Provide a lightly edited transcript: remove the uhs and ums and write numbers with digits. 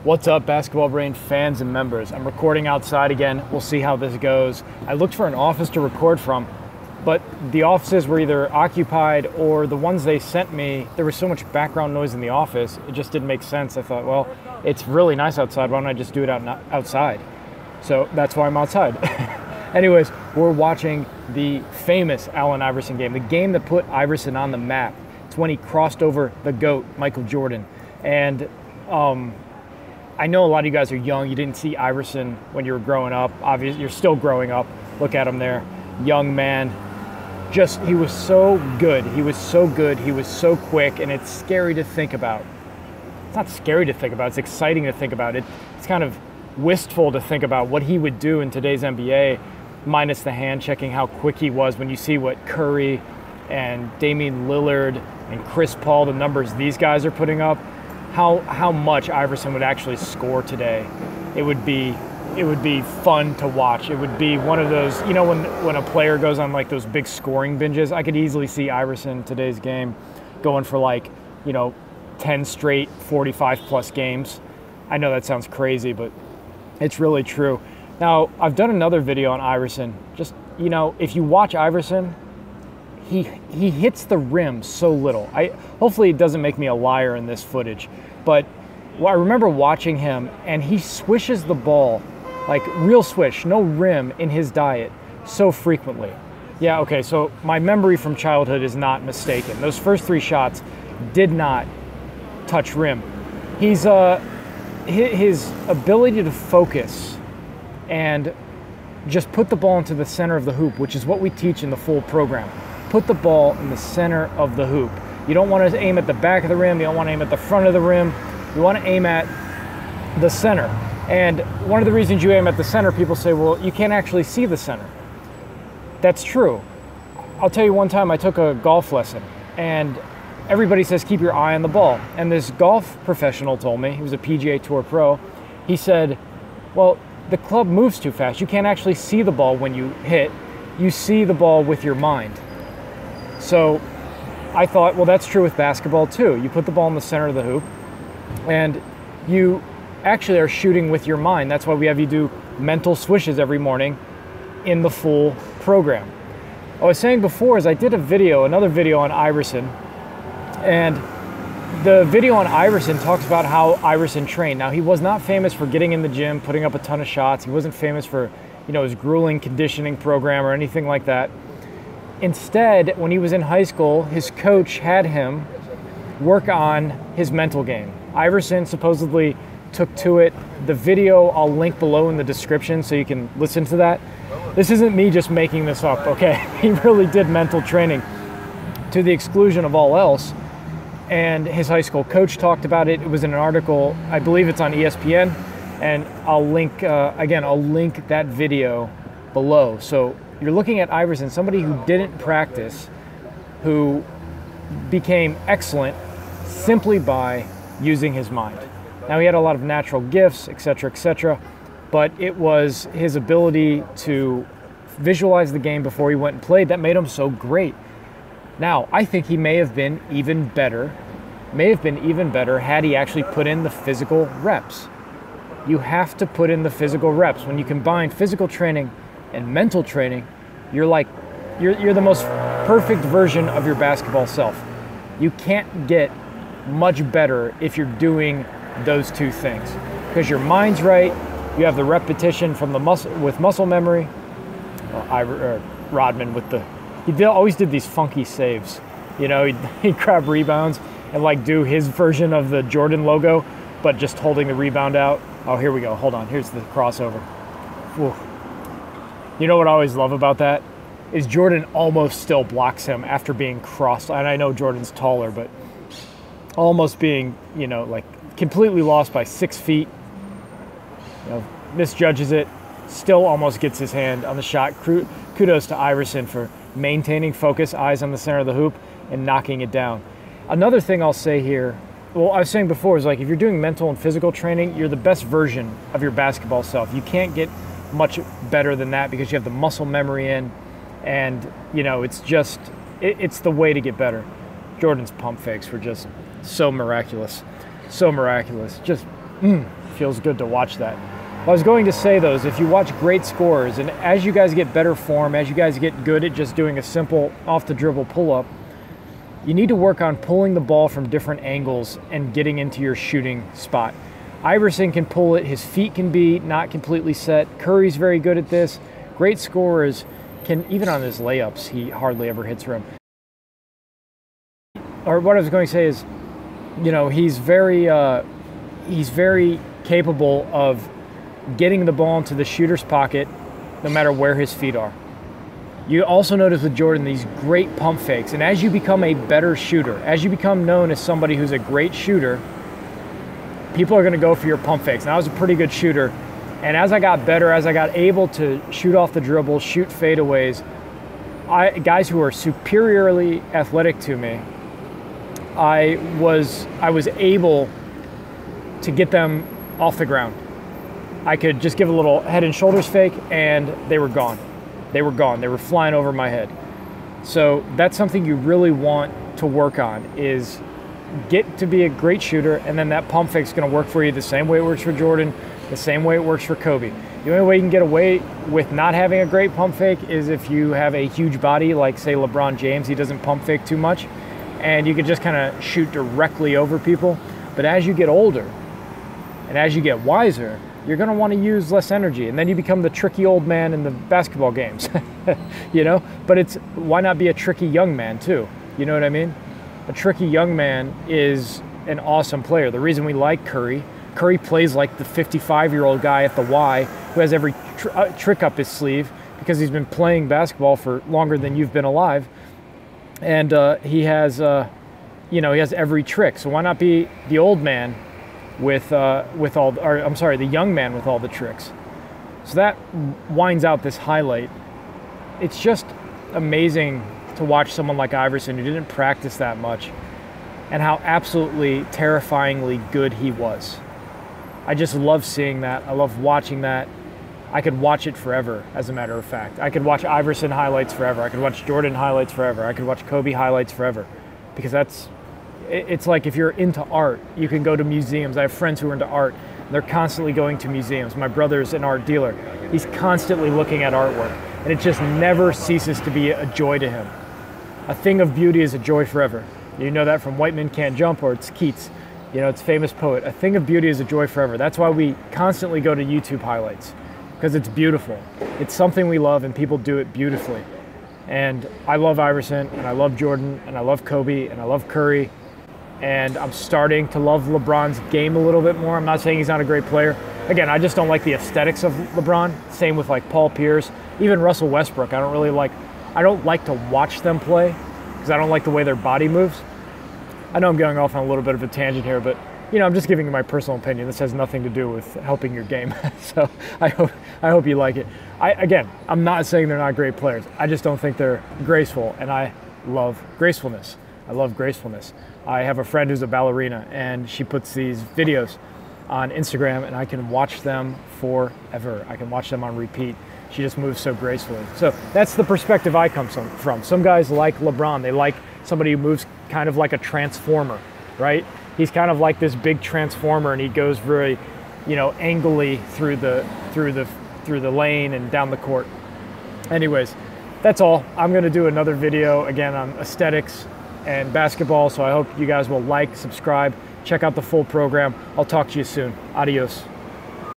What's up, Basketball Brain fans and members? I'm recording outside again. We'll see how this goes. I looked for an office to record from, but the offices were either occupied or the ones they sent me, there was so much background noise in the office, it just didn't make sense. I thought, well, it's really nice outside. Why don't I just do it outside? So that's why I'm outside. Anyways, we're watching the famous Allen Iverson game, the game that put Iverson on the map. It's when he crossed over the GOAT, Michael Jordan. And I know a lot of you guys are young. You didn't see Iverson when you were growing up. Obviously, you're still growing up. Look at him there. Young man. He was so good. He was so good. He was so quick, and it's scary to think about. It's not scary to think about. It's exciting to think about. It's kind of wistful to think about what he would do in today's NBA, minus the hand checking, how quick he was. When you see what Curry and Damian Lillard and Chris Paul, the numbers these guys are putting up, how much Iverson would actually score today. It would be fun to watch. It would be one of those, you know, when a player goes on like those big scoring binges, I could easily see Iverson today's game going for like, 10 straight 45-plus games. I know that sounds crazy, but it's really true. Now, I've done another video on Iverson. Just, if you watch Iverson, he hits the rim so little. Hopefully it doesn't make me a liar in this footage, but I remember watching him, and he swishes the ball, like real swish, no rim in his diet, so frequently. Yeah, okay, so my memory from childhood is not mistaken. Those first 3 shots did not touch rim. His ability to focus and just put the ball into the center of the hoop, which is what we teach in the full program. Put the ball in the center of the hoop. You don't want to aim at the back of the rim. You don't want to aim at the front of the rim. You want to aim at the center. And one of the reasons you aim at the center, people say, well, you can't actually see the center. That's true. I'll tell you, one time I took a golf lesson, and everybody says keep your eye on the ball. And this golf professional told me, he was a PGA Tour pro, he said, well, the club moves too fast. You can't actually see the ball when you hit. You see the ball with your mind. So I thought, well, that's true with basketball too. You put the ball in the center of the hoop, and you actually are shooting with your mind. That's why we have you do mental swishes every morning in the full program. I was saying before is I did another video on Iverson, and the video on Iverson talks about how Iverson trained. Now, he was not famous for getting in the gym, putting up a ton of shots. He wasn't famous for, his grueling conditioning program or anything like that. Instead, when he was in high school, his coach had him work on his mental game. Iverson supposedly took to it. The video I'll link below in the description so you can listen to that. This isn't me just making this up, okay? He really did mental training to the exclusion of all else. And his high school coach talked about it. It was in an article, I believe it's on ESPN, and I'll link, I'll link that video below. So you're looking at Iverson, somebody who didn't practice, who became excellent simply by using his mind. Now, he had a lot of natural gifts, etc., but it was his ability to visualize the game before he went and played that made him so great. Now, I think he may have been even better had he actually put in the physical reps. You have to put in the physical reps. When you combine physical training and mental training, you're the most perfect version of your basketball self. You can't get much better if you're doing those two things, because your mind's right. You have the repetition from the muscle memory. Rodman he always did these funky saves. He'd grab rebounds and do his version of the Jordan logo, but just holding the rebound out. Oh, here we go. Hold on. Here's the crossover. Whew. You know what I always love about that is Jordan almost still blocks him after being crossed. And I know Jordan's taller, but almost being, completely lost by 6 feet. Misjudges it, still almost gets his hand on the shot. Kudos to Iverson for maintaining focus, eyes on the center of the hoop, and knocking it down. Another thing I'll say here, well, I was saying before, is if you're doing mental and physical training, you're the best version of your basketball self. You can't get much better than that because you have the muscle memory in, and it's the way to get better. Jordan's pump fakes were just so miraculous. Just Feels good to watch that. What I was going to say though is if you watch great scorers, and as you guys get better form, as you guys get good at just doing a simple off the dribble pull up, you need to work on pulling the ball from different angles and getting into your shooting spot. Iverson can pull it, his feet can be not completely set. Curry's very good at this. Great scorers can, even on his layups, he hardly ever hits rim. Or what I was going to say is, you know, he's very capable of getting the ball into the shooter's pocket no matter where his feet are. You also notice with Jordan these great pump fakes, and as you become a better shooter, as you become known as somebody who's a great shooter, people are going to go for your pump fakes. And I was a pretty good shooter, and as I got better, as I got able to shoot off the dribble, shoot fadeaways, guys who are superiorly athletic to me, I was able to get them off the ground. I could just give a little head and shoulders fake and they were gone. They were gone. They were flying over my head. So that's something you really want to work on, is get to be a great shooter, and then that pump fake is going to work for you the same way it works for Jordan, the same way it works for Kobe. The only way you can get away with not having a great pump fake is if you have a huge body like, say, LeBron James. He doesn't pump fake too much, and you can just kind of shoot directly over people. But as you get older and as you get wiser, you're going to want to use less energy, and then you become the tricky old man in the basketball games. You know, but it's, why not be a tricky young man too? You know what I mean? A tricky young man is an awesome player. The reason we like Curry plays like the 55-year-old guy at the Y who has every trick up his sleeve because he's been playing basketball for longer than you've been alive, and he has, you know, he has every trick. So why not be the old man with all, or I'm sorry, the young man with all the tricks? So that winds out this highlight. It's just amazing to watch someone like Iverson, who didn't practice that much, and how absolutely terrifyingly good he was. I just love seeing that. I love watching that. I could watch it forever, as a matter of fact. I could watch Iverson highlights forever. I could watch Jordan highlights forever. I could watch Kobe highlights forever, because it's like if you're into art, you can go to museums. I have friends who are into art. They're constantly going to museums. My brother's an art dealer. He's constantly looking at artwork, and it just never ceases to be a joy to him. A thing of beauty is a joy forever. You know that from White Men Can't Jump, or it's Keats. You know, it's a famous poet. A thing of beauty is a joy forever. That's why we constantly go to YouTube highlights, because it's beautiful. It's something we love, and people do it beautifully. And I love Iverson, and I love Jordan, and I love Kobe, and I love Curry. And I'm starting to love LeBron's game a little bit more. I'm not saying he's not a great player. Again, I just don't like the aesthetics of LeBron. Same with like Paul Pierce, even Russell Westbrook. I don't like to watch them play because I don't like the way their body moves. I know I'm going off on a little bit of a tangent here, but you know, I'm just giving you my personal opinion. This has nothing to do with helping your game. So I hope you like it. Again, I'm not saying they're not great players. I just don't think they're graceful, and I love gracefulness. I love gracefulness. I have a friend who's a ballerina, and she puts these videos on Instagram, and I can watch them forever. I can watch them on repeat. She just moves so gracefully. So that's the perspective I come from. Some guys like LeBron. They like somebody who moves kind of like a transformer, right? He's kind of like this big transformer, and he goes very, you know, angly through the lane and down the court. Anyways, that's all. I'm going to do another video again on aesthetics and basketball, so I hope you guys will like, subscribe, check out the full program. I'll talk to you soon. Adios.